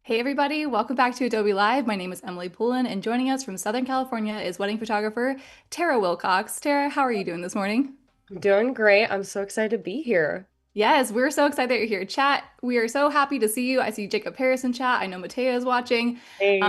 Hey everybody, welcome back to Adobe Live. My name is Emily Poulin, and joining us from Southern California is wedding photographer Terra Wilcox. Tara, how are you doing this morning? I'm doing great. I'm so excited to be here. Yes, we're so excited that you're here. Chat, we are so happy to see you. I see Jacob Harris in chat. I know Matea is watching. Hey.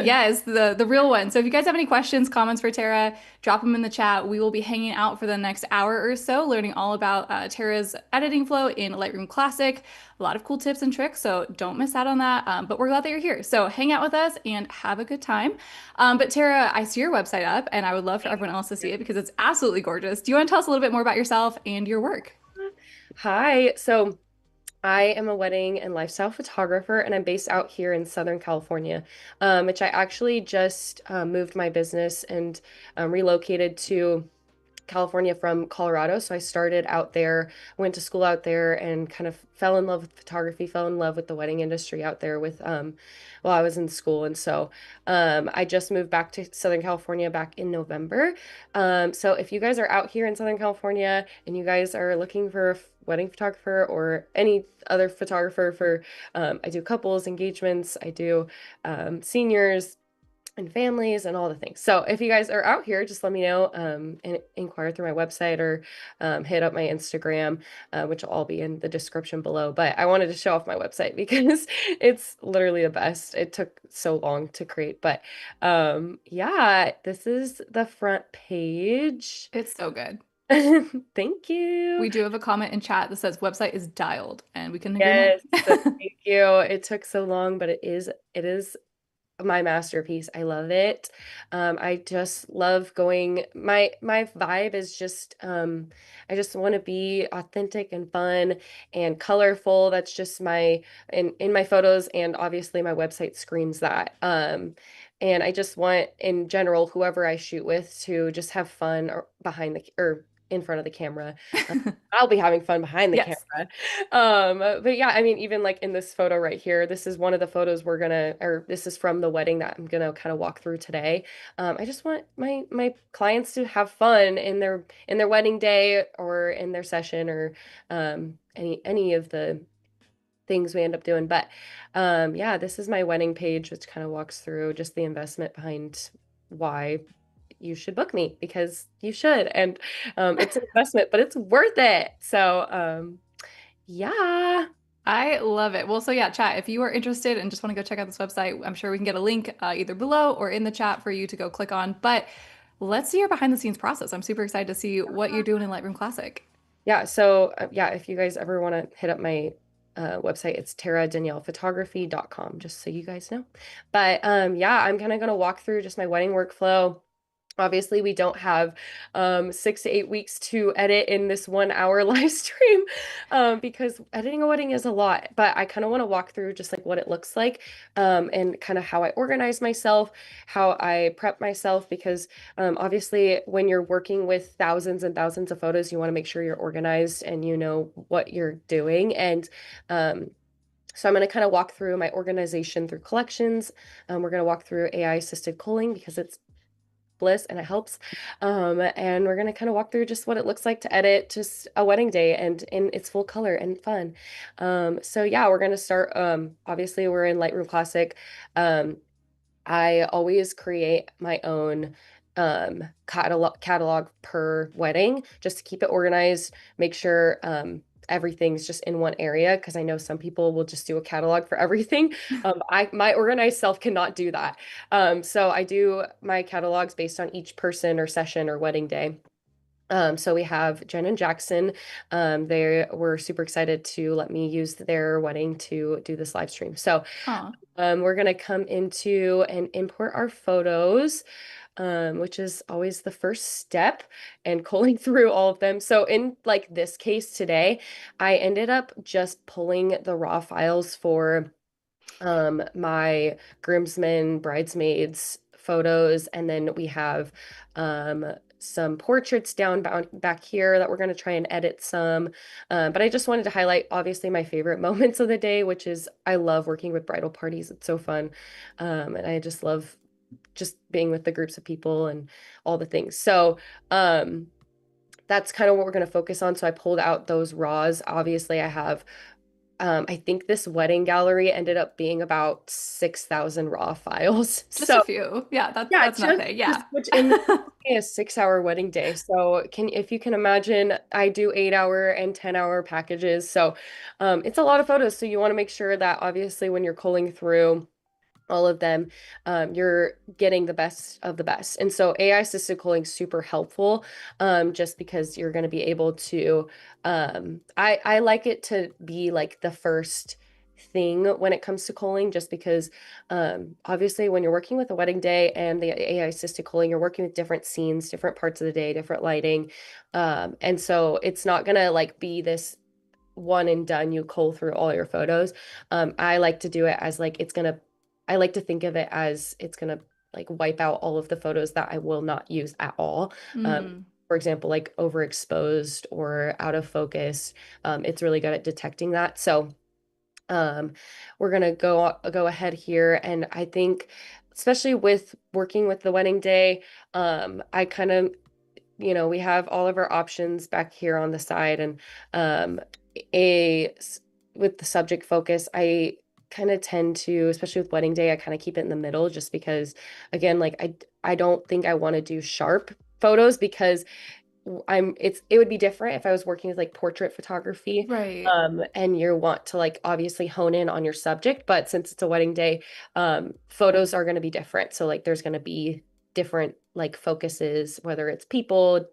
Yes, the real one. So if you guys have any questions, comments for Tara, drop them in the chat. We will be hanging out for the next hour or so, learning all about Tara's editing flow in Lightroom Classic. A lot of cool tips and tricks, so don't miss out on that. But we're glad that you're here. So hang out with us and have a good time. But Tara, I see your website up, and I would love for everyone else to see it because it's absolutely gorgeous. Do you want to tell us a little bit more about yourself and your work? Hi. So I am a wedding and lifestyle photographer, and I'm based out here in Southern California, which I actually just moved my business and relocated to California from Colorado. So I started out there, went to school out there, and kind of fell in love with photography, fell in love with the wedding industry out there with while I was in school. And so I just moved back to Southern California back in November. So if you guys are out here in Southern California and you guys are looking for a wedding photographer or any other photographer for I do couples, engagements, I do seniors and families and all the things. So if you guys are out here, just let me know and inquire through my website or hit up my Instagram, which will all be in the description below. But I wanted to show off my website because it's literally the best. It took so long to create, but yeah, this is the front page. It's so good. Thank you. We do have a comment in chat that says website is dialed, and we couldn't agree more. Yes, thank you. It took so long, but it is my masterpiece. I love it. I just love going. My vibe is just I just want to be authentic and fun and colorful. That's just my in my photos, and obviously my website screams that. And I just want in general whoever I shoot with to just have fun or behind the or in front of the camera. I'll be having fun behind the Yes. camera. But yeah, I mean, even like in this photo right here, this is one of the photos or this is from the wedding that I'm gonna kind of walk through today. I just want my clients to have fun in their wedding day or in their session or any of the things we end up doing. But yeah, this is my wedding page, which kind of walks through just the investment behind why you should book me because you should. And it's an investment, but it's worth it. So yeah. I love it. Well, so yeah, chat, if you are interested and just want to go check out this website, I'm sure we can get a link either below or in the chat for you to go click on. But let's see your behind the scenes process. I'm super excited to see what you're doing in Lightroom Classic. Yeah, so yeah, if you guys ever want to hit up my website, it's terradaniellephotography.com, just so you guys know. But yeah, I'm kind of gonna walk through just my wedding workflow. Obviously, we don't have 6 to 8 weeks to edit in this 1 hour live stream because editing a wedding is a lot. But I kind of want to walk through just like what it looks like and kind of how I organize myself, how I prep myself, because obviously, when you're working with thousands and thousands of photos, you want to make sure you're organized and you know what you're doing. And so I'm going to kind of walk through my organization through collections. We're going to walk through AI assisted culling because it's bliss and it helps. And we're gonna kind of walk through just what it looks like to edit just a wedding day and in its full color and fun. So yeah, we're gonna start. Obviously, we're in Lightroom Classic. I always create my own catalog per wedding just to keep it organized, make sure everything's just in one area because I know some people will just do a catalog for everything. I my organized self cannot do that. So I do my catalogs based on each person or session or wedding day. So we have Jen and Jackson. They were super excited to let me use their wedding to do this live stream. So Aw. we're gonna come into and import our photos, which is always the first step, and culling through all of them. So in like this case today, I ended up just pulling the raw files for my groomsmen, bridesmaids photos, and then we have some portraits back here that we're going to try and edit some. But I just wanted to highlight, obviously, my favorite moments of the day, which is I love working with bridal parties. It's so fun. And I just love just being with the groups of people and all the things. So, that's kind of what we're going to focus on. So I pulled out those raws. Obviously, I have I think this wedding gallery ended up being about 6,000 raw files. Just a So few. Yeah, yeah, that's nothing. just Yeah. which in a 6 hour wedding day. So can if you can imagine, I do 8 hour and 10 hour packages. So it's a lot of photos. So you want to make sure that obviously when you're culling through all of them, you're getting the best of the best. And so AI assisted culling super helpful, just because you're going to be able to, I like it to be like the first thing when it comes to culling, just because obviously when you're working with a wedding day and the AI assisted culling, you're working with different scenes, different parts of the day, different lighting. And so it's not gonna like be this one and done, you cull through all your photos. I like to do it as like I like to think of it as it's gonna like wipe out all of the photos that I will not use at all. Mm. For example, like overexposed or out of focus. It's really good at detecting that. So um, we're gonna go ahead here, and I think, especially with working with the wedding day, I kind of we have all of our options back here on the side, and um, a with the subject focus, I kind of tend to, especially with wedding day, I kind of keep it in the middle, just because, again, like I don't think I want to do sharp photos because it would be different if I was working with like portrait photography, Right. and you want to like obviously hone in on your subject, but since it's a wedding day, photos are going to be different. So like there's going to be different like focuses, whether it's people,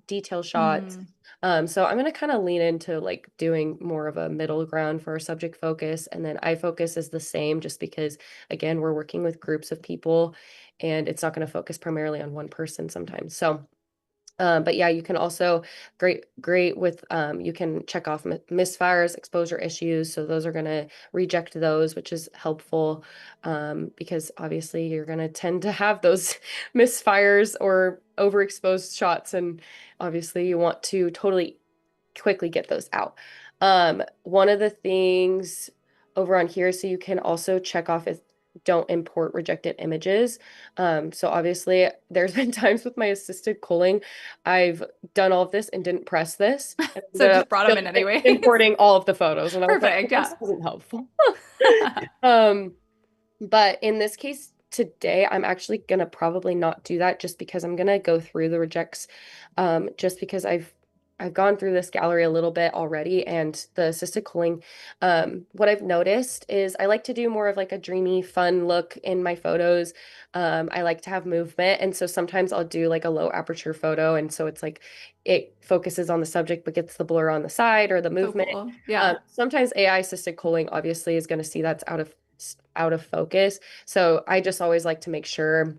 detail shots. Mm. So I'm going to kind of lean into like doing more of a middle ground for our subject focus, and then eye focus is the same, just because again we're working with groups of people, and it's not going to focus primarily on one person sometimes. So but yeah, you can also great with you can check off misfires, exposure issues. So those are going to reject those, which is helpful, because obviously you're going to tend to have those misfires or overexposed shots, and obviously you want to totally quickly get those out. One of the things over on here, so you can also check off if don't import rejected images. So obviously there's been times with my assisted culling, I've done all of this and didn't press this, and So ended up just brought them still in anyways. importing all of the photos. And I was like, Perfect. well, this Yeah. wasn't helpful. Um, but in this case today, I'm actually gonna probably not do that, just because I'm gonna go through the rejects, just because I've gone through this gallery a little bit already, and the assisted culling, what I've noticed is I like to do more of like a dreamy, fun look in my photos. I like to have movement, and so sometimes I'll do like a low aperture photo, and so it's like it focuses on the subject but gets the blur on the side or the So movement. cool. Yeah. Sometimes AI assisted culling obviously is going to see that's out of focus. So I just always like to make sure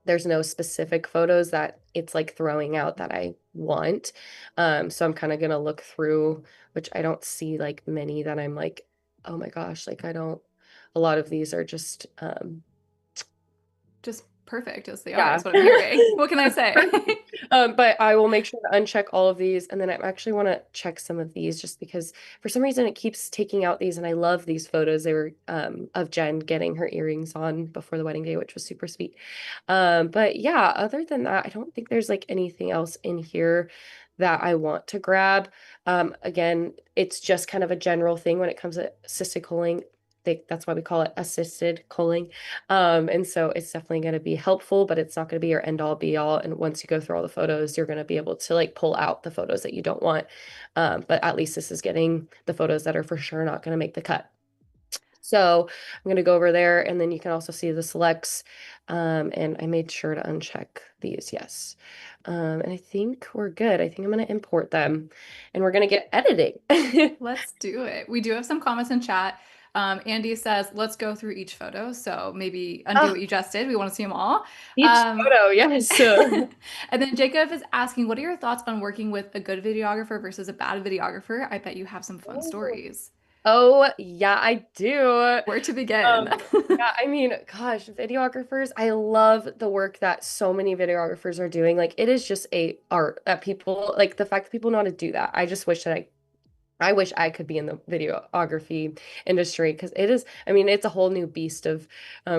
there's no specific photos that it's like throwing out that I want. So I'm kind of gonna look through, which I don't see like many that I'm like, oh my gosh, like I don't, a lot of these are just Just perfect as they are, yeah. is what I'm hearing. What can I say? But I will make sure to uncheck all of these. And then I actually want to check some of these, just because for some reason it keeps taking out these. And I love these photos. They were of Jen getting her earrings on before the wedding day, which was super sweet. But yeah, other than that, I don't think there's like anything else in here that I want to grab. Again, it's just kind of a general thing when it comes to assisted culling. That's why we call it assisted culling. And so it's definitely going to be helpful, but it's not going to be your end all be all. And once you go through all the photos, you're going to be able to like pull out the photos that you don't want. But at least this is getting the photos that are for sure not going to make the cut. So I'm going to go over there, and then you can also see the selects. And I made sure to uncheck these. Yes. And I think we're good. I think I'm going to import them, and we're going to get editing. Let's do it. We do have some comments in chat. Andy says, let's go through each photo. So maybe undo Oh, what you just did. We want to see them all. each Um, photo. Yes. and then Jacob is asking, what are your thoughts on working with a good videographer versus a bad videographer? I bet you have some fun stories. Oh, yeah, I do. Where to begin? Yeah, I mean, gosh, videographers, I love the work that so many videographers are doing. Like it is just a art that people like, the fact that people know how to do that. I just wish that I wish I could be in the videography industry, because it is, I mean, it's a whole new beast of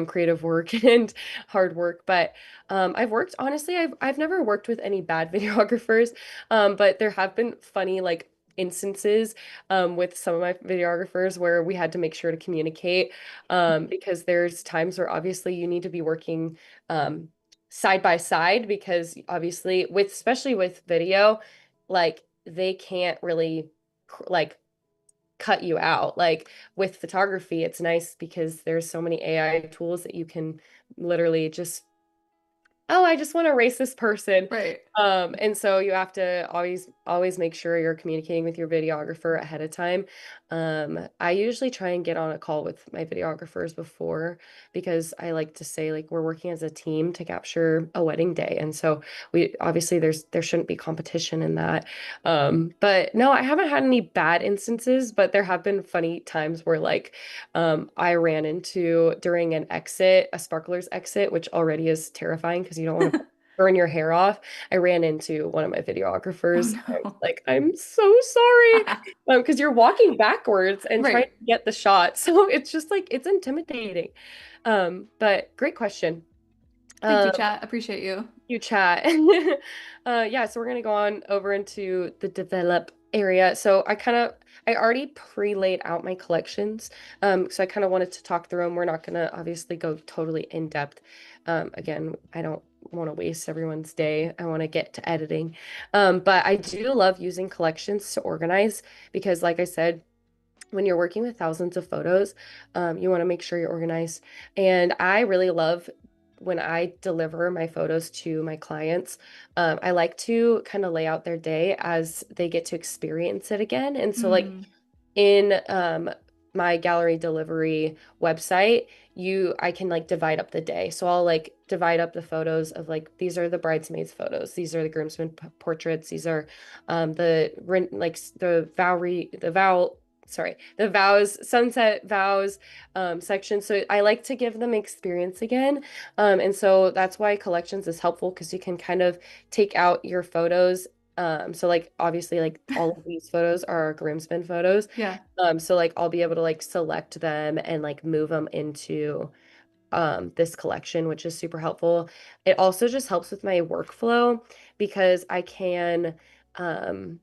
creative work and hard work. But I've worked, honestly, I've never worked with any bad videographers, but there have been funny like instances with some of my videographers where we had to make sure to communicate because there's times where obviously you need to be working um, side by side because obviously with especially with video, like they can't really like cut you out. Like with photography, it's nice because there's so many AI tools that you can literally just, oh, I just want to erase this person. Right. And so you have to always make sure you're communicating with your videographer ahead of time. I usually try and get on a call with my videographers before because I like to say like we're working as a team to capture a wedding day. And so we obviously there shouldn't be competition in that. But no, I haven't had any bad instances, but there have been funny times where like I ran into during an exit, a sparkler's exit, which already is terrifying because you don't want to burn your hair off. I ran into one of my Oh videographers. I was no. like, I'm so sorry. Because you're walking backwards and trying Right. to get the shot. So it's just like, it's intimidating. But great question. Thank you, Um, chat. Appreciate you. you chat. Yeah, so we're gonna go on over into the develop area. So I already pre-laid out my collections. So I kind of wanted to talk through them. We're not gonna obviously go totally in depth. Again, I don't want to waste everyone's day. I want to get to editing. But I do love using collections to organize because, like I said, when you're working with thousands of photos, you want to make sure you're organized. And I really love when I deliver my photos to my clients. I like to kind of lay out their day as they get to experience it again. And so, like, Mm, in my gallery delivery website, I can like divide up the day. So I'll like divide up the photos of like these are the bridesmaids photos, these are the groomsmen portraits, these are the vow sorry, the vows, sunset vows section. So I like to give them experience again. And so that's why collections is helpful because you can kind of take out your photos. So like obviously like all of these photos are groomsmen photos. yeah. So like I'll be able to like select them and like move them into this collection, which is super helpful. It also just helps with my workflow because um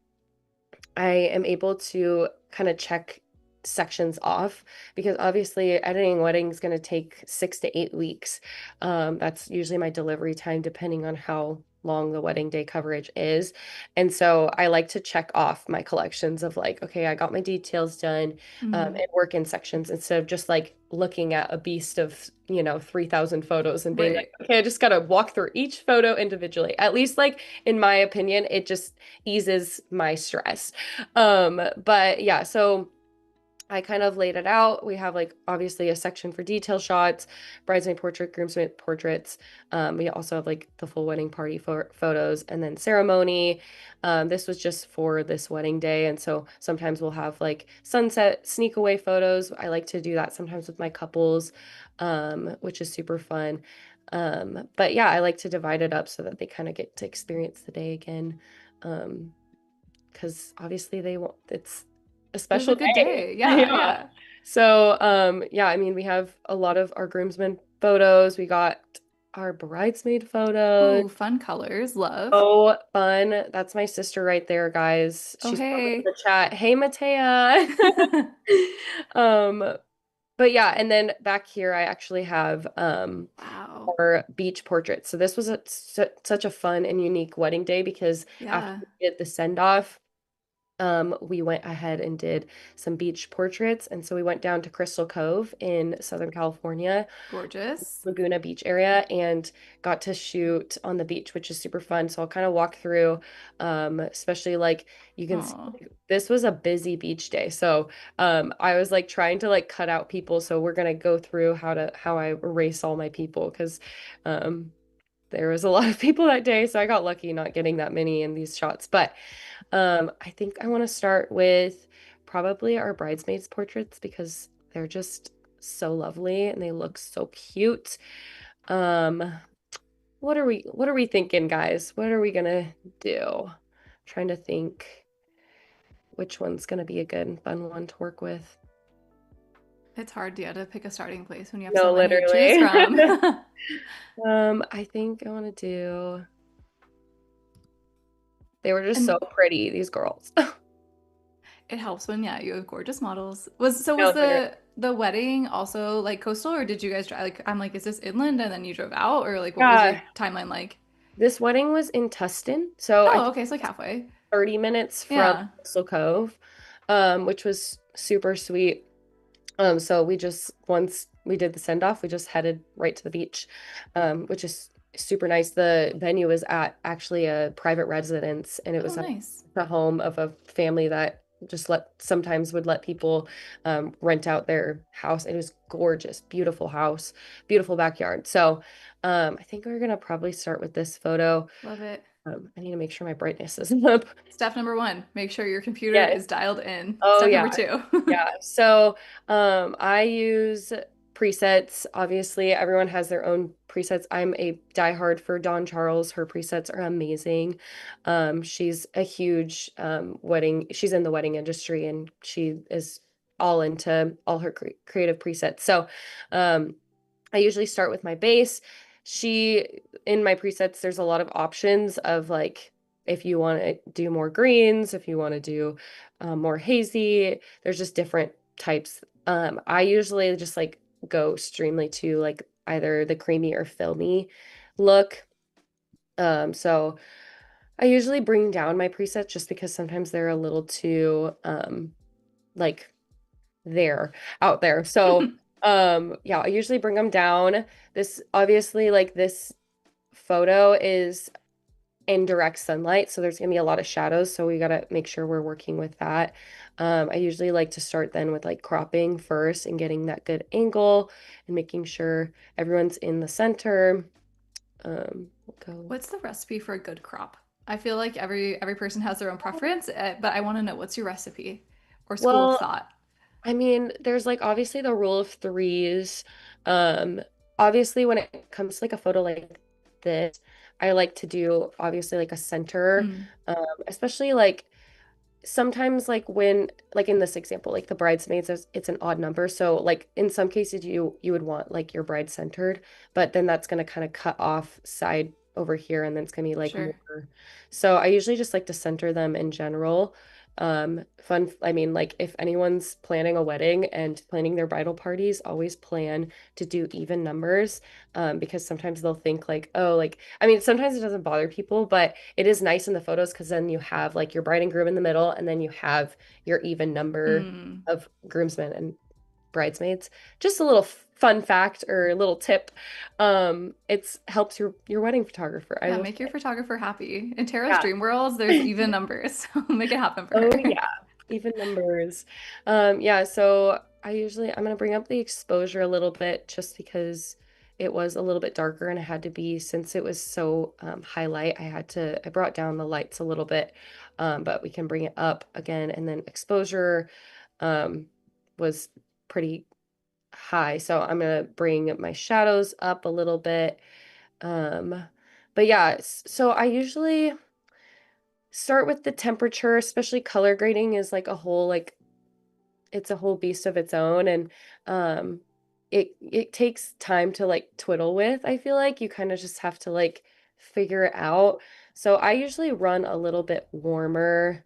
I am able to kind of check sections off because obviously editing weddings is going to take 6 to 8 weeks. That's usually my delivery time, depending on how long the wedding day coverage is. And so I like to check off my collections of like, okay, I got my details done Mm, and work in sections instead of just like looking at a beast of, 3,000 photos and being like, right. okay, I just got to walk through each photo individually. At least, like, in my opinion, it just eases my stress. But yeah, so I kind of laid it out. We have like obviously a section for detail shots, bridesmaid portrait, groomsmaid portraits. We also have like the full wedding party photos and then ceremony. This was just for this wedding day. And so sometimes we'll have like sunset sneak away photos. I like to do that sometimes with my couples, which is super fun. But yeah, I like to divide it up so that they kind of get to experience the day again. Um, because obviously they want it's a It was special a good day. day. Yeah, Yeah. yeah. So, yeah, I mean, we have a lot of our groomsmen photos. We got our bridesmaid photos. Ooh, fun colors. Love. Oh, fun. That's my sister right there, guys. Oh, She's probably in hey. the chat. Hey, Matea. Um, but yeah, and then back here I actually have Wow. our beach portraits. So this was such a fun and unique wedding day because after Yeah. we did the send off, we went ahead and did some beach portraits. And so we went down to Crystal Cove in Southern California, Gorgeous. Laguna Beach area, and got to shoot on the beach, which is super fun. So I'll kind of walk through, especially like you can see Oh, like, this was a busy beach day. So I was like trying to like cut out people. So we're gonna go through how I erase all my people because um there was a lot of people that day. So I got lucky not getting that many in these shots. But I think I want to start with probably our bridesmaids portraits because they're just so lovely and they look so cute. Um, what are we thinking, guys? What are we gonna do? Trying to think which one's gonna be a good and fun one to work with. it's hard, yeah, to pick a starting place when you have so No, many to choose literally. from. I think I want to do. They were just so And pretty, these girls. It helps when, yeah, you have gorgeous models. Was No, they're great. the wedding also like coastal, or did you guys drive, like, I'm like, is this inland and then you drove out, or like what was your Yeah, timeline like? this wedding was in Tustin, so I Oh, think okay, it's like halfway. 30 minutes from Yeah. Coastal Cove, which was super sweet. So we just once we did the send off, we just headed right to the beach, which is super nice. The venue was at actually a private residence, and it Oh, was at nice. the home of a family that just sometimes would let people rent out their house. It was gorgeous, beautiful house, beautiful backyard. So I think we're gonna probably start with this photo. Love it. I need to make sure my brightness is up. Step number one, make sure your computer Yeah. is dialed in. Oh Step yeah. number two. Yeah. So I use presets. Obviously, everyone has their own presets. I'm a diehard for Dawn Charles. Her presets are amazing. She's a huge she's in the wedding industry and she is all into all her creative presets. So um, I usually start with my base. In my presets, there's a lot of options of like, if you want to do more greens, if you want to do more hazy, there's just different types. I usually just like go extremely to like either the creamy or filmy look. So I usually bring down my presets just because sometimes they're a little too like there out there. So yeah, I usually bring them down. This obviously like this photo is in direct sunlight, so there's gonna be a lot of shadows, so we gotta make sure we're working with that. I usually like to start then with like cropping first and getting that good angle and making sure everyone's in the center. We'll go. What's the recipe for a good crop? I feel like every person has their own preference, but I want to know what's your recipe or school of Well, thought. I mean, there's like obviously the rule of threes. Um, Obviously when it comes to like a photo like this, I like to do obviously like a center, Mm, especially like sometimes like when like in this example like the bridesmaids it's an odd number, so like in some cases you would want like your bride centered, but then that's going to kind of cut off side over here and then it's going to be like sure. more, so I usually just like to center them in general. Fun, I mean, like if anyone's planning a wedding and planning their bridal parties, always plan to do even numbers, because sometimes they'll think like, oh, like I mean sometimes it doesn't bother people, but it is nice in the photos because then you have like your bride and groom in the middle, and then you have your even number Mm, of groomsmen and bridesmaids. Just a little fun fact or a little tip. It's helps your wedding photographer, I yeah, will make your say. photographer happy. In Tara's Yeah. dream worlds, there's even numbers, so make it happen for Oh her. yeah, even numbers. Yeah, so I'm gonna bring up the exposure a little bit just because it was a little bit darker and it had to be, since it was so highlight, I brought down the lights a little bit. But we can bring it up again, and then exposure um was pretty high. So I'm gonna bring my shadows up a little bit. Um, but yeah, so I usually start with the temperature, especially color grading is like a whole like it's a whole beast of its own, and it takes time to like twiddle with. I feel like you kind of just have to like figure it out. So I usually run a little bit warmer.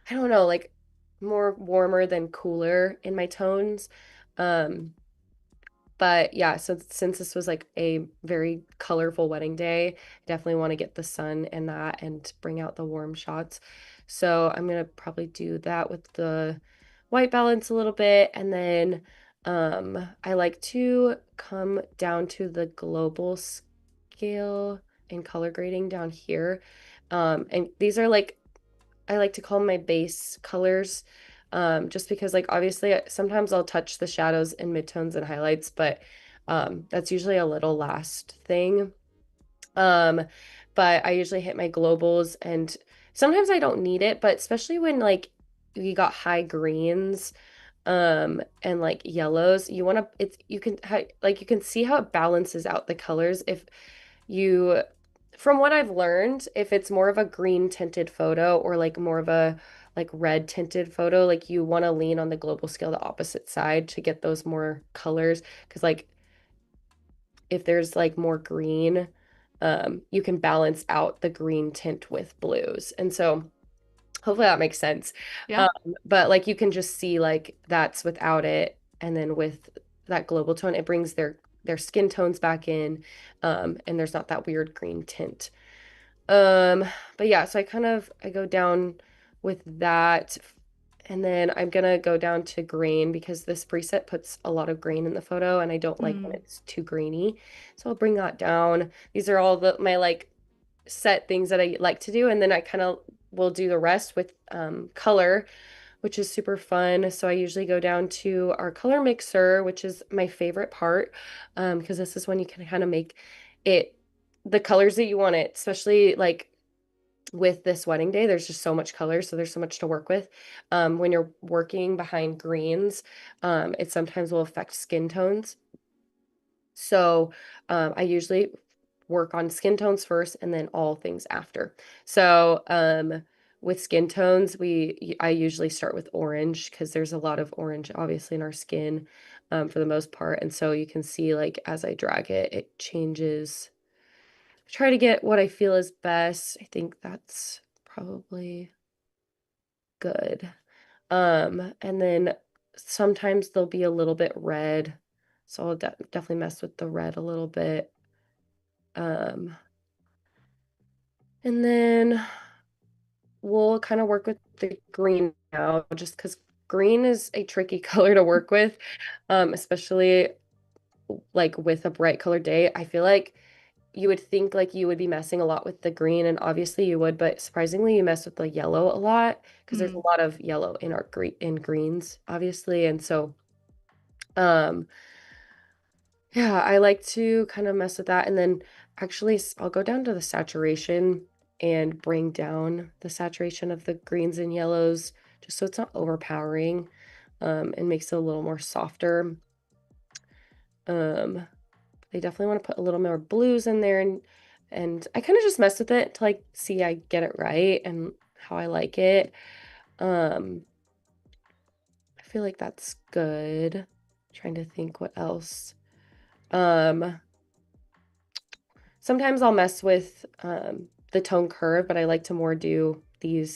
I don't know, like more warmer than cooler in my tones. Um but yeah, so since this was like a very colorful wedding day, I definitely want to get the sun in that and bring out the warm shots. So I'm gonna probably do that with the white balance a little bit. And then I like to come down to the global scale and color grading down here. And these are like I like to call 'em my base colors, just because like obviously sometimes I'll touch the shadows and midtones and highlights, but that's usually a little last thing. Um, but I usually hit my globals, and sometimes I don't need it, but especially when like you got high greens and like yellows, you want to it's you can like you can see how it balances out the colors if you, from what I've learned, if it's more of a green tinted photo or like more of a like red tinted photo, like you want to lean on the global scale the opposite side to get those more colors. Because like if there's like more green, you can balance out the green tint with blues. And so Hopefully that makes sense. Yeah. Um, but like you can just see like that's without it, and then with that global tone, it brings their skin tones back in, and there's not that weird green tint. Um, but yeah, so I go down with that, and then I'm gonna go down to grain because this preset puts a lot of grain in the photo, and I don't like when Mm, it's too grainy. So I'll bring that down. These are all the my like set things that I like to do, and then I kind of will do the rest with color, which is super fun. So I usually go down to our color mixer, which is my favorite part, because this is when you can kind of make it the colors that you want it, especially like with this wedding day, there's just so much color, so there's so much to work with. When you're working behind greens, it sometimes will affect skin tones. So I usually work on skin tones first and then all things after. So with skin tones, I usually start with orange because there's a lot of orange obviously in our skin for the most part. And so you can see like as I drag it, it changes. Try to get what I feel is best. I think that's probably good. And then sometimes they'll be a little bit red. So I'll definitely mess with the red a little bit. Um, and then we'll kind of work with the green now, just because green is a tricky color to work with, especially like with a bright colored day. I feel like you would think like you would be messing a lot with the green, and obviously you would, but surprisingly you mess with the yellow a lot because there's mm. a lot of yellow in our greens, obviously, and so um yeah, I like to kind of mess with that. And then actually, I'll go down to the saturation and bring down the saturation of the greens and yellows just so it's not overpowering, and makes it a little more softer. Um, I definitely want to put a little more blues in there, and I kind of just mess with it to like see I get it right and how I like it. Um, I feel like that's good. Trying to think what else. Um, Sometimes I'll mess with the tone curve, but I like to more do the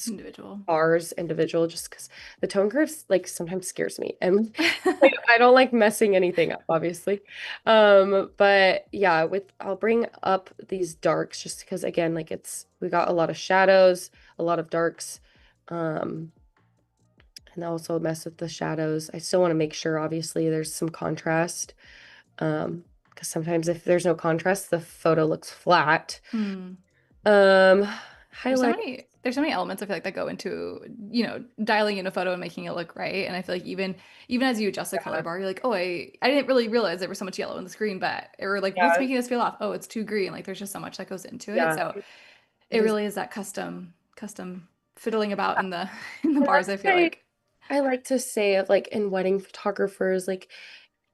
Individual. bars individual just because the tone curves like sometimes scares me and like, I don't like messing anything up, obviously. But yeah, with I'll bring up these darks just because again, like we got a lot of shadows, a lot of darks, um, and I also mess with the shadows. I still want to make sure, obviously, there's some contrast. Because sometimes if there's no contrast, the photo looks flat. Hmm. Um, There's so highlight, many elements I feel like that go into, dialing in a photo and making it look right. And I feel like even as you adjust the color yeah, bar, you're like, oh, I didn't really realize there was so much yellow in the screen, but or like what's yeah, making this feel off? Oh, it's too green. Like there's just so much that goes into it. yeah. So It it is. really is that custom fiddling about in the in the And bars, that's I what feel like. I like to say of like in wedding photographers, like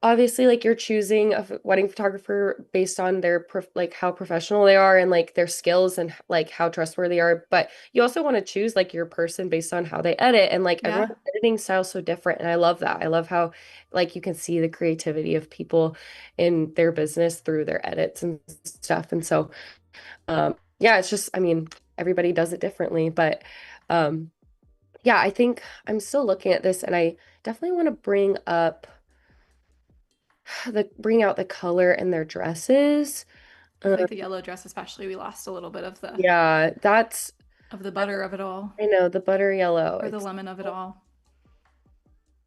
obviously like you're choosing a wedding photographer based on their like how professional they are and like their skills and like how trustworthy they are, but you also want to choose like your person based on how they edit, and like Yeah. everyone's editing style is so different, and I love that. I love how like you can see the creativity of people in their business through their edits and stuff. And so yeah, it's just I mean everybody does it differently, but um yeah, I think I'm still looking at this and I definitely want to bring out the color in their dresses. I feel Uh, like the yellow dress especially, we lost a little bit yeah, that's of the butter of it all I know the butter yellow. or the It's lemon of it all.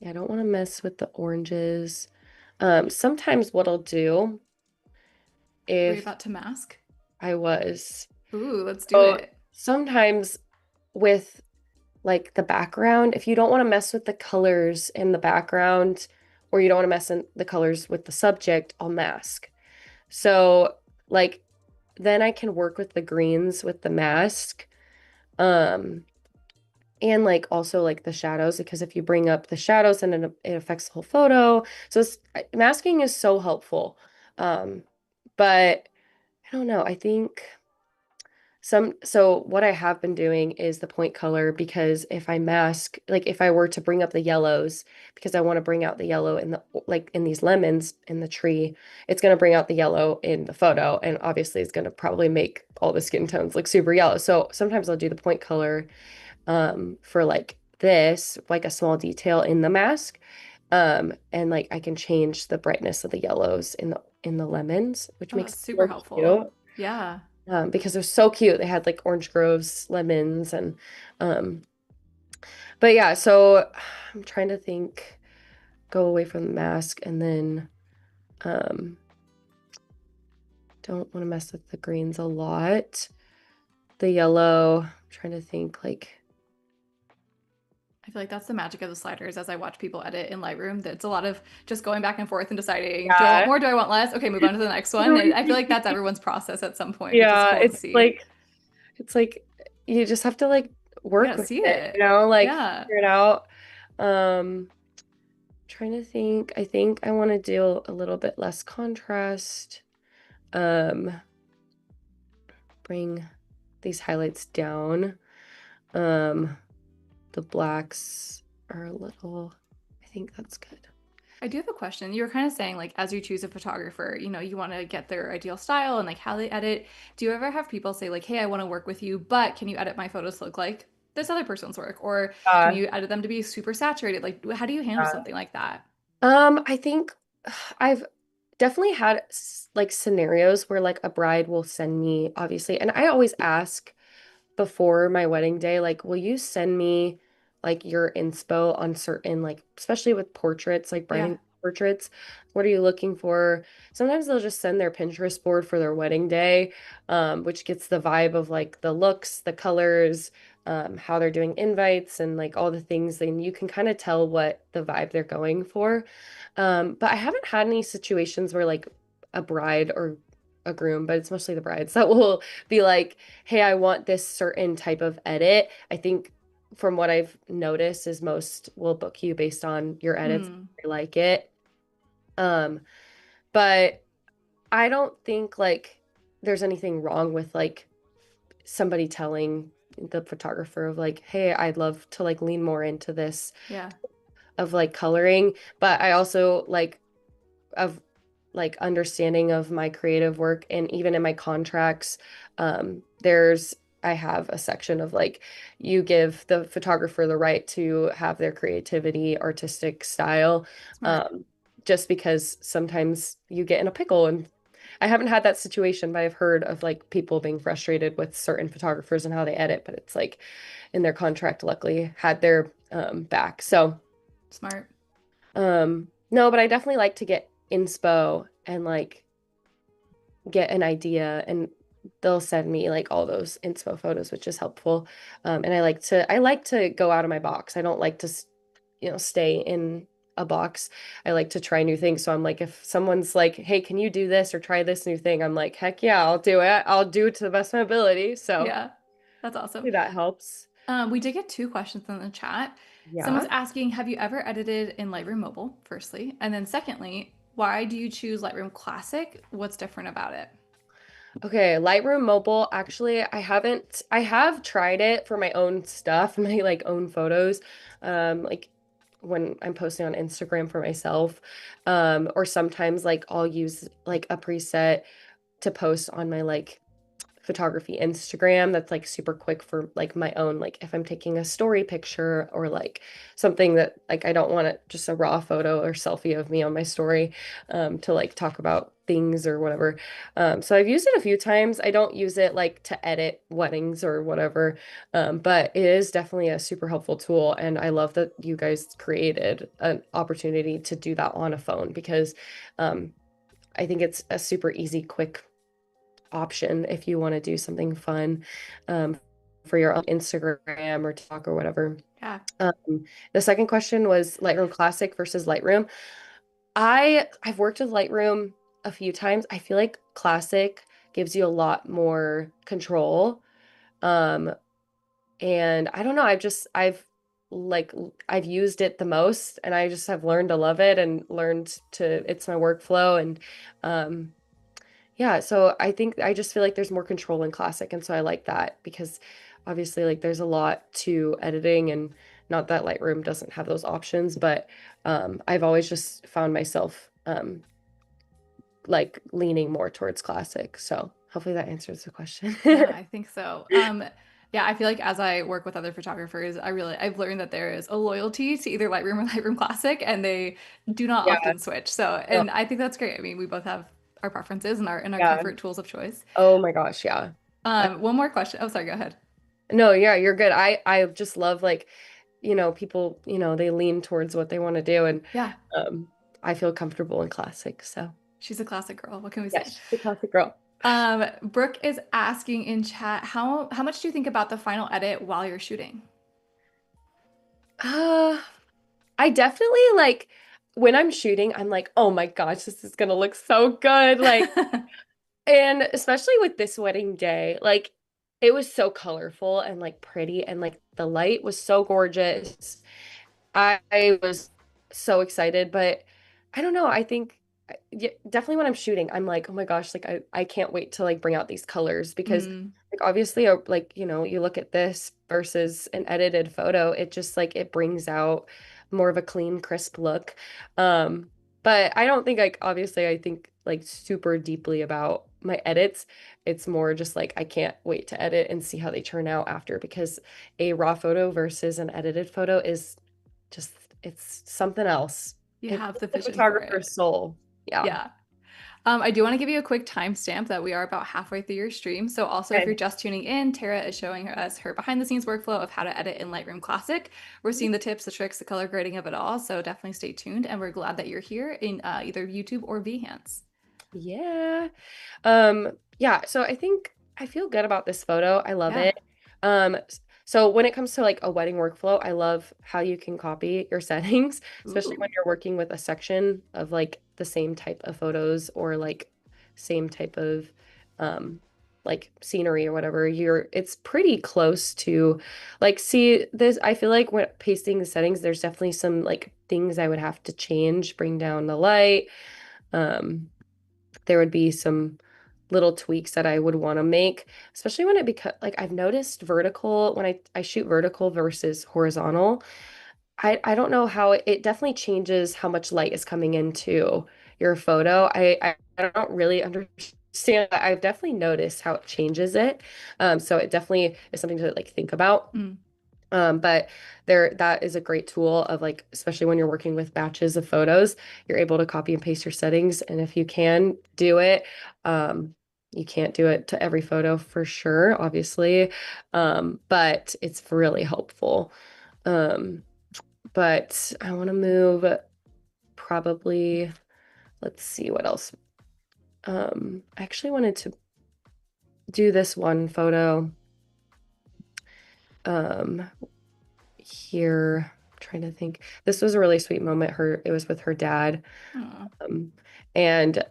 yeah, I don't want to mess with the oranges. Sometimes what I'll do Were you if about to mask? I was Ooh, let's do so it. sometimes with like the background, if you don't want to mess with the colors in the background or you don't want to mess in the colors with the subject, I'll mask. So like then I can work with the greens with the mask. Um, and like also like the shadows because if you bring up the shadows and it affects the whole photo. So masking is so helpful. But I don't know. I think so what I have been doing is the point color because if I mask, like if I were to bring up the yellows, because I want to bring out the yellow in the like in these lemons in the tree, it's going to bring out the yellow in the photo. And obviously it's going to probably make all the skin tones look super yellow. So sometimes I'll do the point color. for like this, like a small detail in the mask. And like I can change the brightness of the yellows in the lemons, which Oh, makes that's it super real helpful. cute. Yeah. Because they're so cute. They had like orange groves, lemons, and um, but yeah, so I'm trying to think, go away from the mask and then um don't want to mess with the greens a lot. The yellow, I'm trying to think like I feel like that's the magic of the sliders as I watch people edit in Lightroom. That it's a lot of just going back and forth and deciding, do I want yeah. more? Do I want less? Okay, move on to the next one. And I feel like that's everyone's process at some point, which is Yeah, cool to see. it's like you just have to like You work gotta with see it, it. like Yeah. figure it out. Trying to think. I think I want to do a little bit less contrast. Um, bring these highlights down. Um, the blacks are a little, I think that's good. I do have a question. You were kind of saying, like, as you choose a photographer, you want to get their ideal style and like how they edit. Do you ever have people say, like, hey, I want to work with you, but can you edit my photos to look like this other person's work? Or can Uh, you edit them to be super saturated? Like, how do you handle uh, something like that? I think I've definitely had like scenarios where like a bride will send me, obviously, and I always ask before my wedding day, like, will you send me like your inspo on certain, like, especially with portraits, like Yeah, branding portraits? What are you looking for? Sometimes they'll just send their Pinterest board for their wedding day, which gets the vibe of like the looks, the colors, how they're doing invites, and like all the things. Then you can kind of tell what the vibe they're going for. But I haven't had any situations where like a bride or a groom, but it's mostly the brides that will be like, hey, I want this certain type of edit. I think from what I've noticed is most will book you based on your edits. hmm. They like it. Um, but I don't think like there's anything wrong with like somebody telling the photographer of like, hey, I'd love to like lean more into this Yeah, of like coloring, but I also like of like understanding of my creative work and even in my contracts there's I have a section of like you give the photographer the right to have their creativity artistic style smart. um just because sometimes you get in a pickle and I haven't had that situation but I've heard of like people being frustrated with certain photographers and how they edit but it's like in their contract luckily had their back so Smart. no, but I definitely like to get inspo and like get an idea and they'll send me like all those inspo photos, which is helpful. And I like to go out of my box. I don't like to, stay in a box. I like to try new things. So I'm like, if someone's like, hey, can you do this or try this new thing? I'm like, heck yeah, I'll do it. I'll do it to the best of my ability. So Yeah, that's awesome. hopefully that helps. We did get two questions in the chat. Someone's Yeah. asking, have you ever edited in Lightroom Mobile, firstly? And then secondly, why do you choose Lightroom Classic? What's different about it? Okay, Lightroom Mobile, actually, I have tried it for my own stuff, my like own photos, like when I'm posting on Instagram for myself, or sometimes like I'll use like a preset to post on my like photography Instagram that's like super quick for like my own like if I'm taking a story picture or like something that like I don't want it just a raw photo or selfie of me on my story to like talk about things or whatever. So I've used it a few times. I don't use it like to edit weddings or whatever. But it is definitely a super helpful tool and I love that you guys created an opportunity to do that on a phone because um I think it's a super easy, quick option if you want to do something fun um, for your own Instagram or TikTok or whatever. Yeah. The second question was Lightroom Classic versus Lightroom. I've worked with Lightroom a few times. I feel like Classic gives you a lot more control. Um, and I don't know, like I've used it the most and I just have learned to love it and learned to it's my workflow and um yeah, so I think I just feel like there's more control in classic, and so I like that because obviously like there's a lot to editing and not that Lightroom doesn't have those options, but I've always just found myself like leaning more towards classic. So hopefully that answers the question. Yeah, I think so. Yeah, I feel like as I work with other photographers, I've learned that there is a loyalty to either Lightroom or Lightroom Classic, and they do not Yeah. often switch. So, No, and I think that's great. I mean, we both have our preferences and our yeah. comfort tools of choice. Oh my gosh, yeah. I, One more question. Oh, sorry, go ahead. no, yeah, you're good. I just love like, people, they lean towards what they want to do, and Yeah, um I feel comfortable in classic. So, she's a classic girl. What can we yeah, say? she's a classic girl. Brooke is asking in chat, how much do you think about the final edit while you're shooting? Uh, I definitely like when I'm shooting, I'm like, "Oh my gosh, this is gonna look so good." Like, and especially with this wedding day, like it was so colorful and like pretty and like the light was so gorgeous. I was so excited, but I don't know. I think yeah, definitely when I'm shooting, I'm like, oh my gosh, like I can't wait to like bring out these colors because Mm, like obviously like, you look at this versus an edited photo, it just like it brings out more of a clean, crisp look. Um, but I don't think like obviously I think like super deeply about my edits. It's more just like I can't wait to edit and see how they turn out after because a raw photo versus an edited photo is just it's something else. you It's have the the vision for it. photographer's soul. Yeah. Yeah. I do want to give you a quick timestamp that we are about halfway through your stream. So also if you're Okay. just tuning in, Tara is showing us her behind the scenes workflow of how to edit in Lightroom Classic. We're seeing the tips, the tricks, the color grading of it all. So definitely stay tuned. And we're glad that you're here in either YouTube or Behance. Yeah. Yeah, so I think I feel good about this photo. I love Yeah. it. So when it comes to like a wedding workflow, I love how you can copy your settings, especially when Ooh. you're working with a section of like the same type of photos or like same type of um like scenery or whatever. It's pretty close to like see this I feel like when pasting the settings, there's definitely some like things I would have to change, bring down the light. Um there would be some little tweaks that I would want to make, especially when it becomes like I've noticed vertical when I shoot vertical versus horizontal. I don't know how it definitely changes how much light is coming into your photo. I don't really understand. I've definitely noticed how it changes it. So it definitely is something to like think about. Mm. But that is a great tool of like, especially when you're working with batches of photos, you're able to copy and paste your settings. And if you can do it, you can't do it to every photo for sure, obviously. But it's really helpful. Um, but I want to move probably, let's see what else. I actually wanted to do this one photo. Um, here. I'm trying to think. This was a really sweet moment. It was with her dad. Aw. Um, and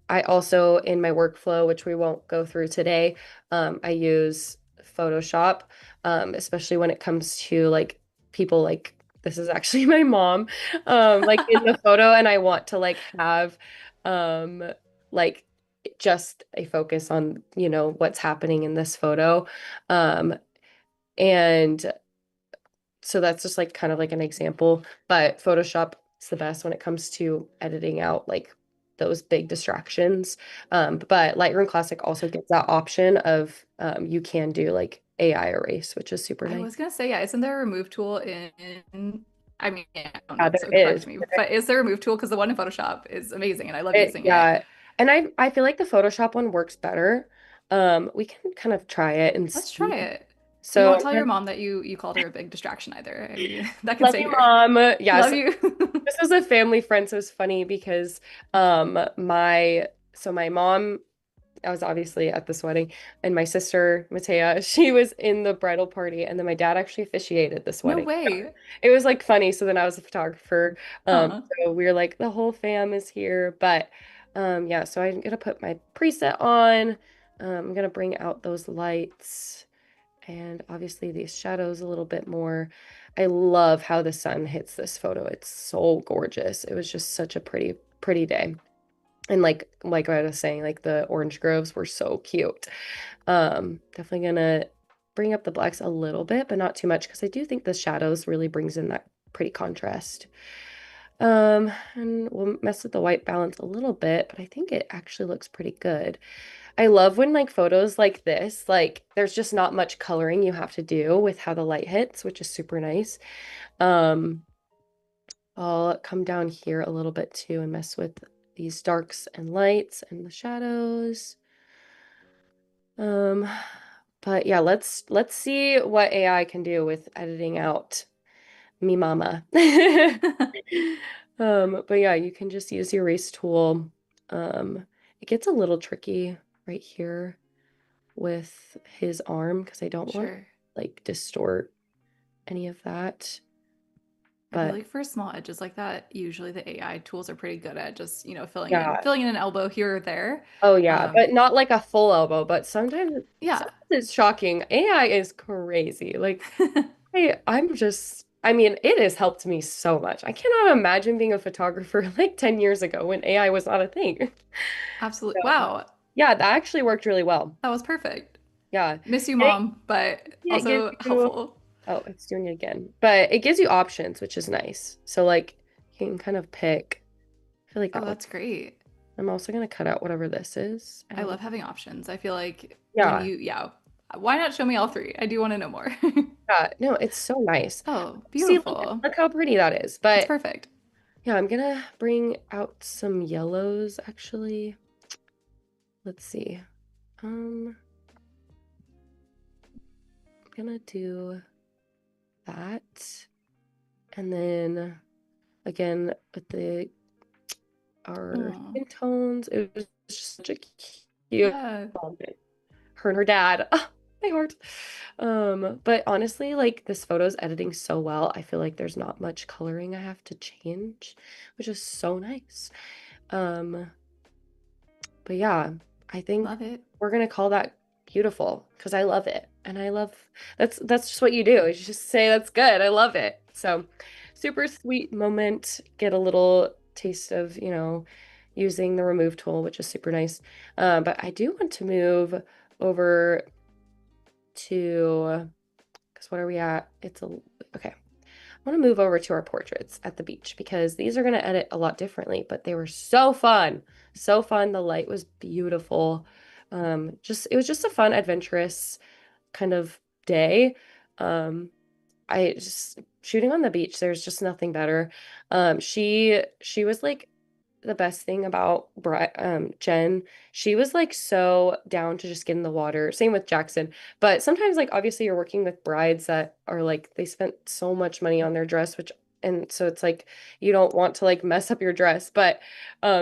I also, in my workflow, which we won't go through today, I use Photoshop, especially when it comes to like people like this is actually my mom, like in the photo, and I want to like have um like just a focus on, what's happening in this photo. And so that's just like kind of like an example, but Photoshop is the best when it comes to editing out like those big distractions. But Lightroom Classic also gives that option of you can do like AI erase, which is super I nice. was gonna say, yeah, isn't there a remove tool I mean, yeah, I don't Yeah, know, there so is. correct me, but is there a remove tool? Because the one in Photoshop is amazing and I love It, using it. yeah. And I feel like the Photoshop one works better. We can kind of try it and Let's see. try it. We So won't tell your mom that you called her a big distraction either. That can love stay you, here. Mom. Yeah, Love so you. this was a family friend, so it's funny because my mom, I was obviously at this wedding, and my sister Matea, she was in the bridal party, and then my dad actually officiated this No wedding. way. It was like funny. So then I was a photographer. Huh. So we were like the whole fam is here. But yeah, so I'm gonna put my preset on. I'm gonna bring out those lights and obviously these shadows a little bit more. I love how the sun hits this photo. It's so gorgeous. It was just such a pretty, pretty day. And like I was saying, like the orange groves were so cute. Definitely gonna bring up the blacks a little bit, but not too much because I do think the shadows really brings in that pretty contrast. And we'll mess with the white balance a little bit, but I think it actually looks pretty good. I love when like photos like this, like there's just not much coloring you have to do with how the light hits, which is super nice. Um, I'll come down here a little bit too and mess with these darks and lights and the shadows. Um, but yeah, let's see what AI can do with editing out me mama. But yeah, you can just use the erase tool. It gets a little tricky right here with his arm because I don't want to Sure. like distort any of that. I feel But like for small edges like that, usually the AI tools are pretty good at just, yeah, filling in an elbow here or there. oh yeah, Um, but not like a full elbow, but sometimes yeah. it's shocking. AI is crazy. Like I'm just I mean, it has helped me so much. I cannot imagine being a photographer like 10 years ago when AI was not a thing. Absolutely. So, Wow. yeah, that actually worked really well. That was perfect. Yeah. Miss you, And mom, but it gives also you helpful. oh, it's doing it again. But it gives you options, which is nice. So like you can kind of pick. I feel like Oh, that one. that's great. I'm also gonna cut out whatever this is. I love having options. I feel like Yeah. yeah, why not show me all three? I do want to know more. Yeah. No, it's so nice. Oh, See, beautiful. look how pretty that is. It's But perfect. yeah, I'm gonna bring out some yellows actually. Let's see. I'm gonna do that. And then again with the our Oh, skin tones, it was just such a cute yeah. moment. Her and her dad. Ah, my heart. But honestly, like this photo's editing so well, I feel like there's not much coloring I have to change, which is so nice. Um, but yeah, I think Love it. we're gonna call that beautiful because I love it. And I love that's just what you do. You just say that's good. I love it. So super sweet moment. Get a little taste of, using the remove tool, which is super nice. But I do want to move over to because what are we at? It's a okay. I want to move over to our portraits at the beach because these are going to edit a lot differently, but they were so fun. So fun. The light was beautiful. Just it was just a fun, adventurous kind of day. Um, I just shooting on the beach, there's just nothing better. She was like the best thing about Jen. She was like so down to just get in the water. Same with Jackson. But sometimes like obviously you're working with brides that are like they spent so much money on their dress, which and so it's like you don't want to like mess up your dress. But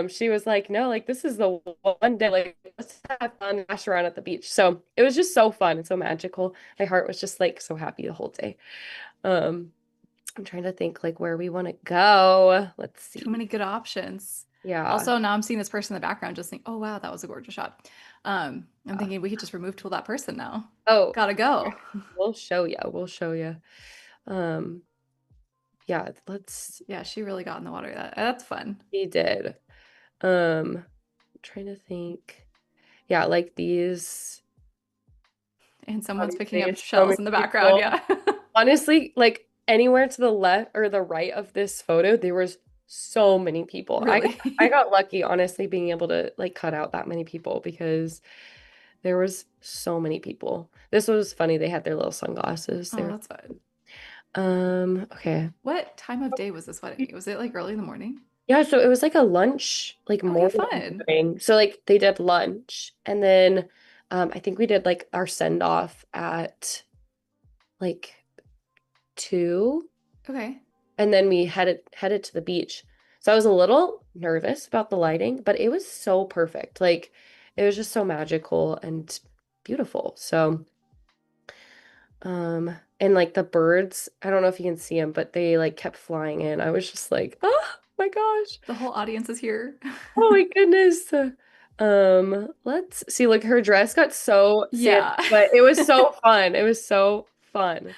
she was like, no, like this is the one day, like let's have fun, dash around at the beach. So it was just so fun and so magical. My heart was just like so happy the whole day. Um, I'm trying to think like where we want to go. Let's Too see. many good options. Yeah. Also, now I'm seeing this person in the background, just think, oh wow, that was a gorgeous shot. I'm Yeah. thinking we could just remove tool that person now. Oh, Gotta go. we'll show you. We'll show you. Um, yeah, let's. Yeah, she really got in the water. That's fun. He did. Trying to think. Yeah, like these. And someone's picking Obviously, up it's so shells many in the background. people. Yeah. Honestly, like anywhere to the left or the right of this photo, there was so many people. I Really. got lucky, honestly, being able to like cut out that many people because there was so many people. This was funny. They had their little sunglasses. They Oh, were that's fun. okay. What time of day was this wedding? Was it like early in the morning? Yeah, so it was like a lunch, like Okay, morning fun. morning. So like they did lunch and then I think we did like our send off at like 2 Okay. and then we headed to the beach. So I was a little nervous about the lighting, but it was so perfect. Like it was just so magical and beautiful. So and like the birds, I don't know if you can see them, but they like kept flying in. I was just like, oh my gosh. The whole audience is here. Oh my goodness. Let's see. Like her dress got so sandy, Yeah. but it was so fun. It was so fun.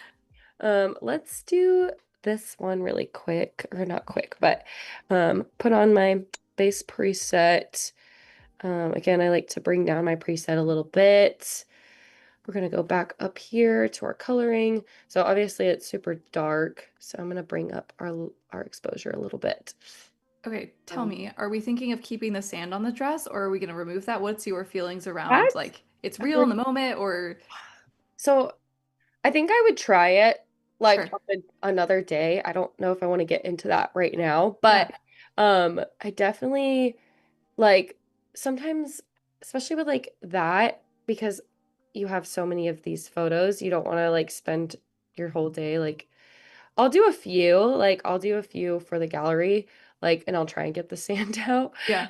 Let's do this one really quick, or not quick, but put on my base preset. Again, I like to bring down my preset a little bit. We're gonna go back up here to our coloring. So obviously it's super dark, so I'm gonna bring up our exposure a little bit. Okay, tell Um, me, are we thinking of keeping the sand on the dress or are we going to remove that? What's your feelings around that's like it's real in the moment or so I think I would try it like sure. on another day. I don't know if I want to get into that right now, Yeah. but I definitely like sometimes, especially with like that, because you have so many of these photos, you don't want to like spend your whole day like I'll do a few for the gallery, like, and I'll try and get the sand out. Yeah,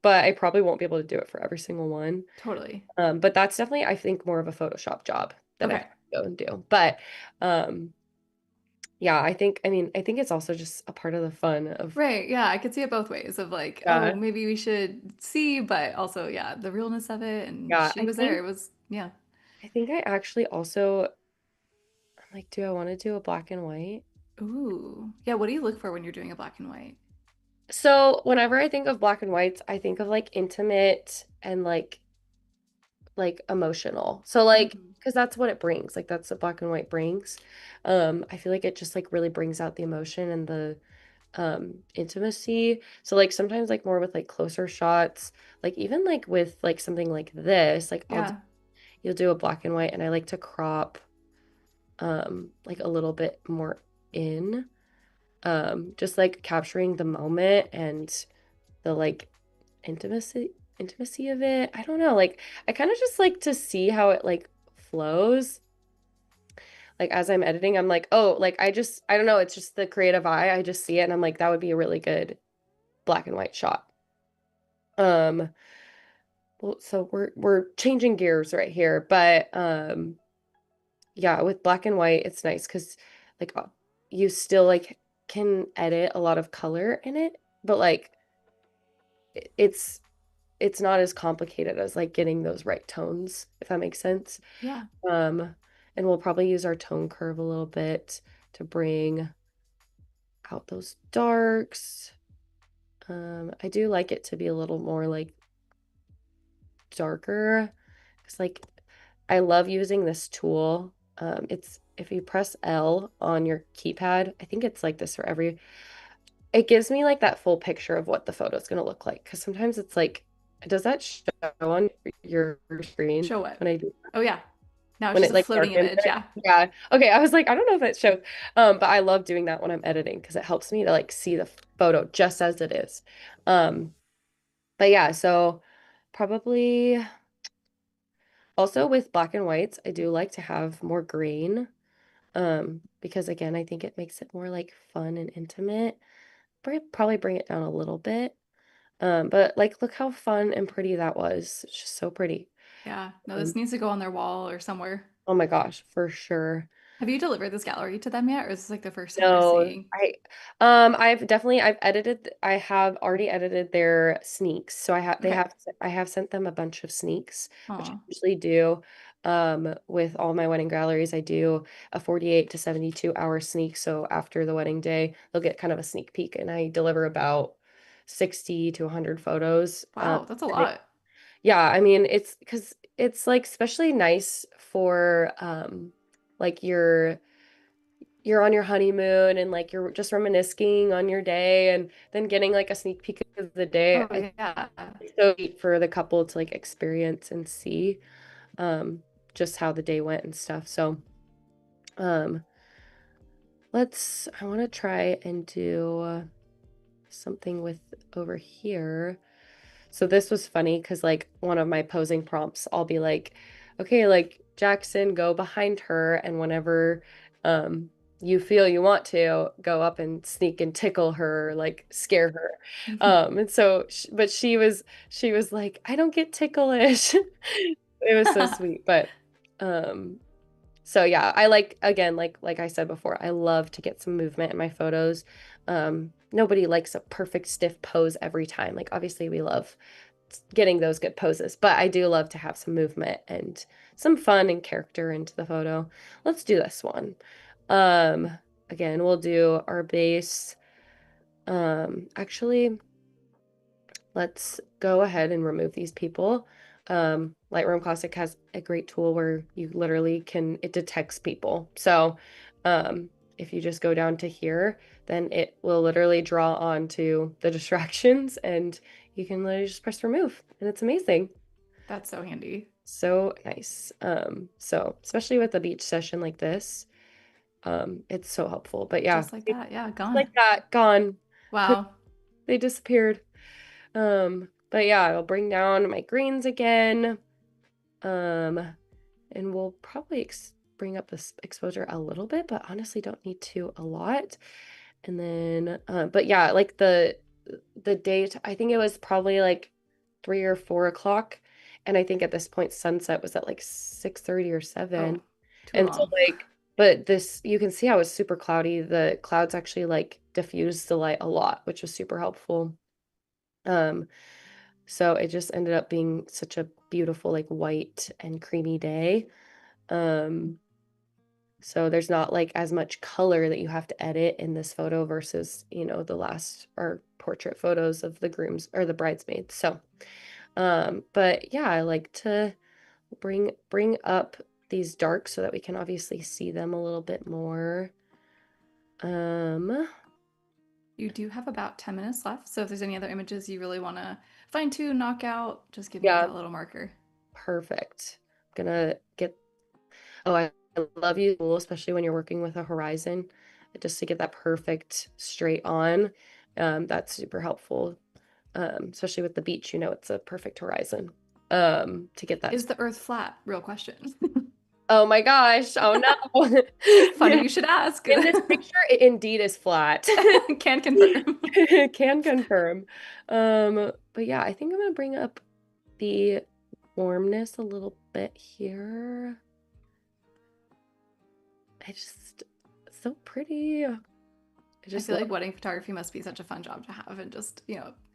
But I probably won't be able to do it for every single one. totally. But that's definitely, I think, more of a Photoshop job that I'd Okay. have to go and do. But um, yeah, I think it's also just a part of the fun of, Right. Yeah, I could see it both ways of like, oh, yeah, maybe we should see, but also, yeah, the realness of it. And yeah. she was there. It was, yeah. I think I actually also, I'm like, do I want to do a black and white? Ooh. Yeah, what do you look for when you're doing a black and white? So whenever I think of black and whites, I think of like intimate and like emotional. So like Mhm. because that's what it brings. Like that's what black and white brings. I feel like it just like really brings out the emotion and the intimacy. So like sometimes like more with like closer shots, like even like with like something like this, like Yeah. you'll do a black and white and I like to crop like a little bit more in just like capturing the moment and the like intimacy of it. I don't know. Like I kind of just like to see how it like flows. Like as I'm editing, I'm like, oh, like I don't know, it's just the creative eye. I just see it and I'm like, that would be a really good black and white shot. Um, well, so we're changing gears right here, but yeah, with black and white, it's nice because like you still like can edit a lot of color in it, but like it's not as complicated as like getting those right tones, if that makes sense. Yeah. Um, and we'll probably use our tone curve a little bit to bring out those darks. I do like it to be a little more like darker because like I love using this tool. It's if you press L on your keypad, I think it's like this for every, it gives me like that full picture of what the photo is going to look like. Because sometimes it's like, does that show on your screen Show what? when I do Oh, yeah. Now it's when just it a like floating darkens image. it? Yeah. Yeah. Okay. I was like, I don't know if it shows. But I love doing that when I'm editing because it helps me to like see the photo just as it is. Um, but yeah, so probably also with black and whites, I do like to have more green. Because again, I think it makes it more like fun and intimate. Probably bring it down a little bit. But like look how fun and pretty that was. It's just so pretty. Yeah. No, this Um, needs to go on their wall or somewhere. oh my gosh, for sure. Have you delivered this gallery to them yet? Or is this like the first time they're No, seeing? I've edited I have already edited their sneaks. So Okay. I have sent them a bunch of sneaks, which I Aw. usually do. With all my wedding galleries, I do a 48 to 72 hour sneak. So after the wedding day, they'll get kind of a sneak peek and I deliver about 60 to 100 photos. Wow, that's a And lot. yeah, I mean, it's because it's like especially nice for like you're on your honeymoon and like you're just reminiscing on your day and then getting like a sneak peek of the day. Oh, yeah. It's so neat for the couple to like experience and see um just how the day went and stuff. So um I want to try and do something with over here. So this was funny because like one of my posing prompts, I'll be like, okay, like Jackson, go behind her, and whenever um you feel you want to, go up and sneak and tickle her, like scare her. And so, but she was like, I don't get ticklish. It was so sweet, but um so yeah, I like again, like I said before, I love to get some movement in my photos. Nobody likes a perfect stiff pose every time. Like obviously we love getting those good poses, but I do love to have some movement and some fun and character into the photo. Let's do this one. Um, Again, we'll do our base. Actually, let's go ahead and remove these people. Lightroom Classic has a great tool where you literally can, it detects people. So, if you just go down to here, then it will literally draw onto the distractions and you can literally just press remove and it's amazing. That's so handy. So nice. So especially with a beach session like this, it's so helpful. But yeah, Just like just that. Yeah, gone. like that, gone. Poof, Wow. they disappeared. But yeah, I'll bring down my greens again. Um, and we'll probably bring up this exposure a little bit, but honestly don't need to a lot. And then, but yeah, like the date, I think it was probably like 3 or 4 o'clock. And I think at this point, sunset was at like 6:30 or Oh, 7. too And so long. like, but this, you can see how it's super cloudy. The clouds actually like diffused the light a lot, which was super helpful. Um, so it just ended up being such a beautiful, like white and creamy day. Um, so there's not like as much color that you have to edit in this photo versus, the last or portrait photos of the grooms or the bridesmaids. So, but yeah, I like to bring up these darks so that we can obviously see them a little bit more. Um, You do have about 10 minutes left. So if there's any other images you really want to fine tune, knock out, just give me yeah, that little marker. perfect. Gonna get Oh, I love you, especially when you're working with a horizon, just to get that perfect straight on. That's super helpful. Especially with the beach, it's a perfect horizon. To get that. Is the earth flat? Real question. Oh my gosh. Oh no. Funny you should ask. In this picture, it indeed is flat. Can confirm. Can confirm. But yeah, I think I'm gonna bring up the warmness a little bit here. I just so pretty. I I just feel love like wedding photography must be such a fun job to have and just,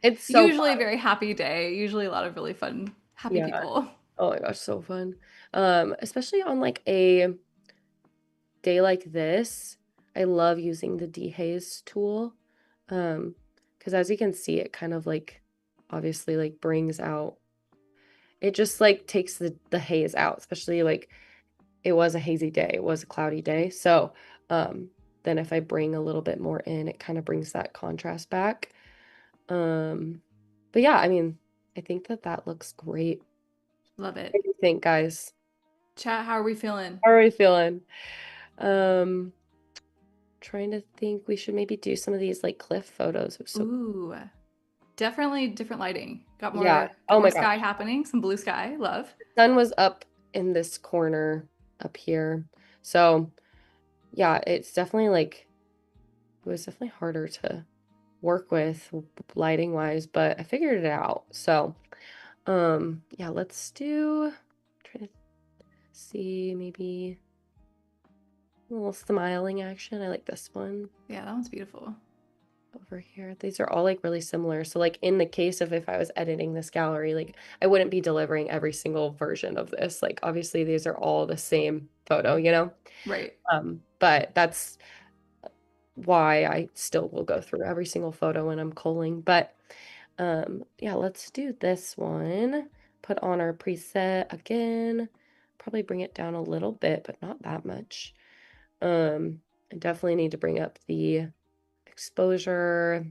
it's so usually a fun. very happy day, usually a lot of really fun, happy Yeah. people. Oh my gosh, so fun. Especially on like a day like this, I love using the dehaze tool. Um, because as you can see, it kind of like obviously like brings out it just like takes the haze out, especially like it was a hazy day, it was a cloudy day. So, then if I bring a little bit more in, it kind of brings that contrast back. Um, but yeah, I mean, I think that that looks great. Love it. What do you think, guys? Chat, how are we feeling? How are we feeling? Um, Trying to think we should maybe do some of these like cliff photos. It was so Ooh, definitely different lighting. Got yeah. more got Oh more my sky gosh. happening, some blue sky. Love. The sun was up in this corner up here. So yeah, it's definitely like it was definitely harder to work with lighting wise, but I figured it out. So yeah, let's do try to see maybe a little smiling action. I like this one. Yeah, that one's beautiful. Over here. These are all like really similar. So like in the case of if I was editing this gallery, like I wouldn't be delivering every single version of this. Like obviously these are all the same photo. Right. But that's why I still will go through every single photo when I'm culling. But yeah, let's do this one. Put on our preset again. Probably bring it down a little bit, but not that much. I definitely need to bring up the exposure.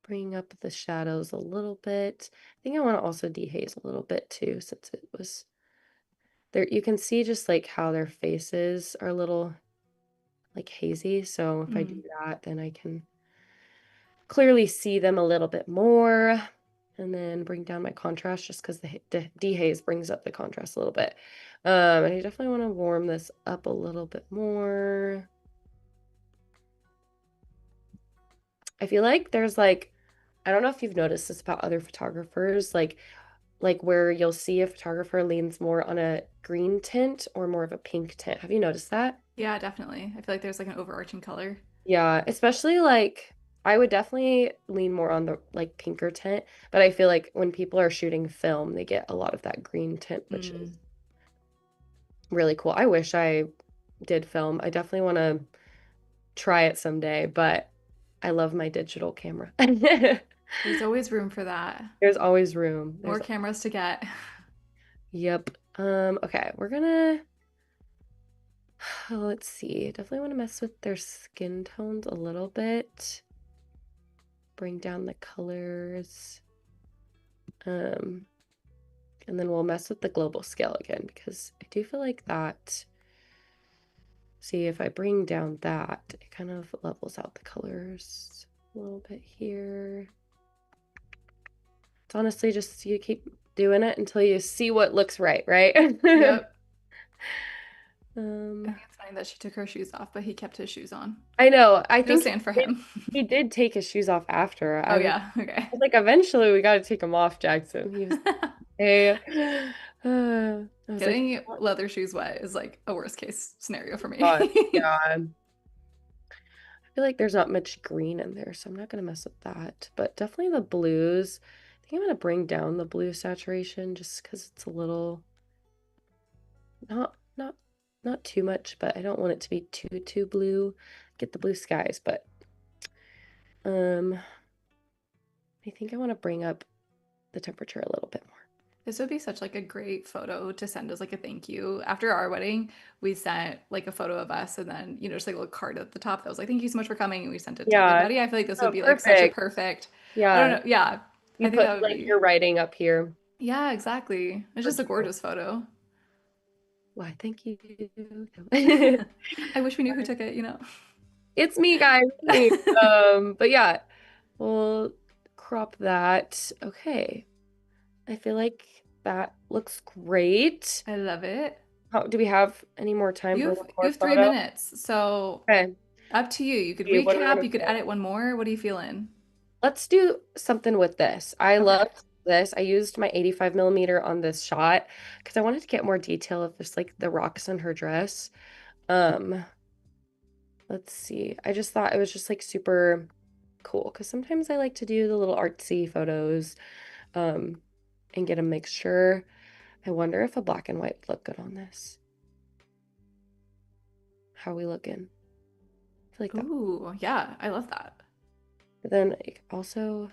Bring up the shadows a little bit. I think I want to also dehaze a little bit too, since it was there. You can see just like how their faces are a little like hazy. So if I do Mm. that, then I can clearly see them a little bit more. And then bring down my contrast just because the dehaze brings up the contrast a little bit. And I definitely want to warm this up a little bit more. I feel like there's like, I don't know if you've noticed this about other photographers, like where you'll see a photographer leans more on a green tint or more of a pink tint. Have you noticed that? Yeah, definitely. I feel like there's like an overarching color. Yeah, especially like I would definitely lean more on the like pinker tint, but I feel like when people are shooting film, they get a lot of that green tint, which is Mm. really cool. I wish I did film. I definitely want to try it someday, but I love my digital camera. There's always room for that. There's always room. More There's cameras to get. Yep. Okay, we're gonna let's see. Definitely want to mess with their skin tones a little bit. Bring down the colors. Um, and then we'll mess with the global scale again because I do feel like that. See, if I bring down that, it kind of levels out the colors a little bit here. It's honestly just you keep doing it until you see what looks right, right? Yep. I Um, think it's funny that she took her shoes off, but he kept his shoes on. I know. I Go think stand for him. he did take his shoes off after. Oh yeah, okay. I was like, eventually we got to take them off, Jackson. He was hey. I was like, Getting leather shoes wet is like a worst case scenario for God, me. yeah. I feel like there's not much green in there, so I'm not gonna mess with that. But definitely the blues. I think I'm gonna bring down the blue saturation just because it's a little not not too much, but I don't want it to be too blue. Get the blue skies, but um I think I want to bring up the temperature a little bit more. This would be such like a great photo to send as like a thank you. After our wedding, we sent like a photo of us and then, just like a little card at the top that was like, thank you so much for coming. And we sent it to Yeah. everybody. I feel like this would Oh, be like such a perfect. perfect, I don't Yeah. know. Yeah, You I think that put would like be, your writing up here. yeah, exactly. It's So just a cute. gorgeous photo. Why, thank you. I wish we knew who took it. It's me, guys. It's me. But yeah, we'll crop that. Okay. I feel like that looks great. I love it. How, do we have any more time You for have one you more have three photo? minutes, so Okay. up to you. You could What do we want recap, to you could do? edit one more. What are you feeling? Let's do something with this. I Okay. loved this. I used my 85 millimeter on this shot because I wanted to get more detail of just like the rocks on her dress. Um, let's see. I just thought it was just like super cool because sometimes I like to do the little artsy photos um, and get a mixture. I wonder if a black and white would look good on this. How are we looking? I feel like that. Ooh, yeah, I love that. But then like, also,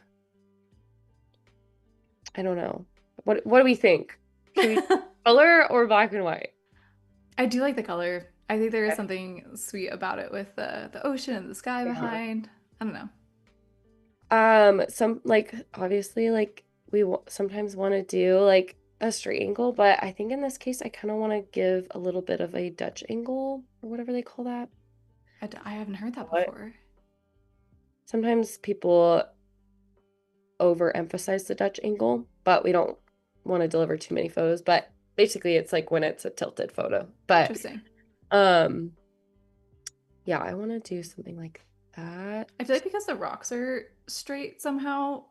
I don't know. What do we think? Should we color or black and white? I do like the color. I think there is Okay. something sweet about it with the ocean and the sky Yeah. behind. I don't know. Some like obviously like we sometimes want to do like a straight angle, but I think in this case I kind of want to give a little bit of a Dutch angle or whatever they call that. I haven't heard that What? before. Sometimes people overemphasize the Dutch angle, but we don't want to deliver too many photos. But basically, it's like when it's a tilted photo. But Interesting. um, yeah, I want to do something like that. I feel like because the rocks are straight somehow,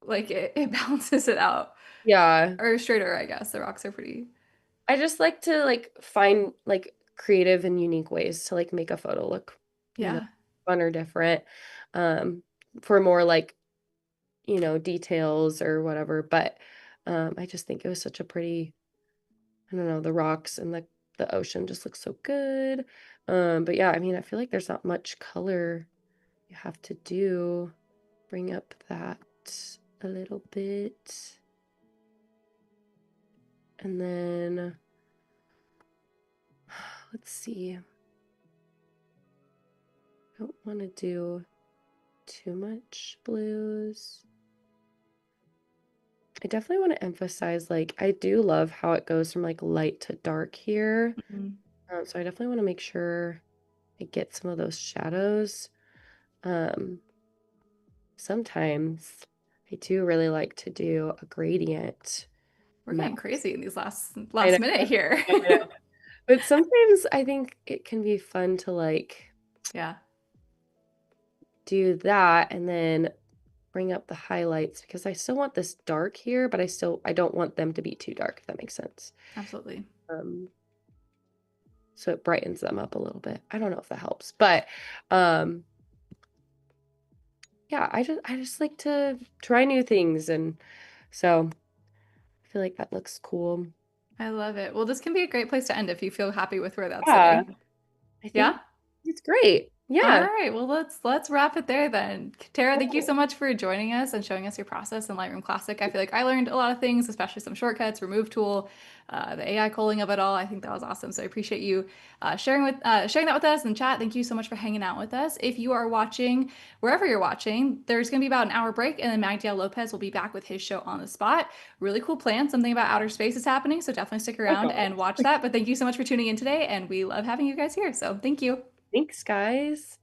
like it balances it out. Yeah, Or straighter, I guess. The rocks are pretty. I just like to like find like creative and unique ways to like make a photo look, you know, Yeah, fun or different. Um, for more like, details or whatever. But I just think it was such a pretty, I don't know, the rocks and the ocean just looks so good. But yeah, I mean, I feel like there's not much color you have to do. Bring up that a little bit. And then let's see. I don't want to do too much blues. I definitely want to emphasize like I do love how it goes from like light to dark here. mhm. So I definitely want to make sure I get some of those shadows. Um, Sometimes I do really like to do a gradient We're matte. getting crazy in these last I last know, minute here. I know. But sometimes I think it can be fun to like Yeah, do that and then bring up the highlights because I still want this dark here, but I don't want them to be too dark, if that makes sense. absolutely. Um, so it brightens them up a little bit. I don't know if that helps, but um, yeah, I just like to try new things, and so I feel like that looks cool. I love it. Well, this can be a great place to end if you feel happy with where that's Yeah, sitting. I think Yeah? it's great. All Yeah, right, well let's wrap it there then. Tara, thank you cool. so much for joining us and showing us your process in Lightroom Classic. I feel like I learned a lot of things, especially some shortcuts, remove tool, the AI culling of it all. I think that was awesome. So I appreciate you sharing that with us in chat. Thank you so much for hanging out with us. If you are watching wherever you're watching, there's going to be about an hour break, and then Magdiel Lopez will be back with his show On the Spot. Really cool plan. Something about outer space is happening, so definitely stick Oh around and watch God. that. But thank you so much for tuning in today, and we love having you guys here. So thank you. Thanks, guys.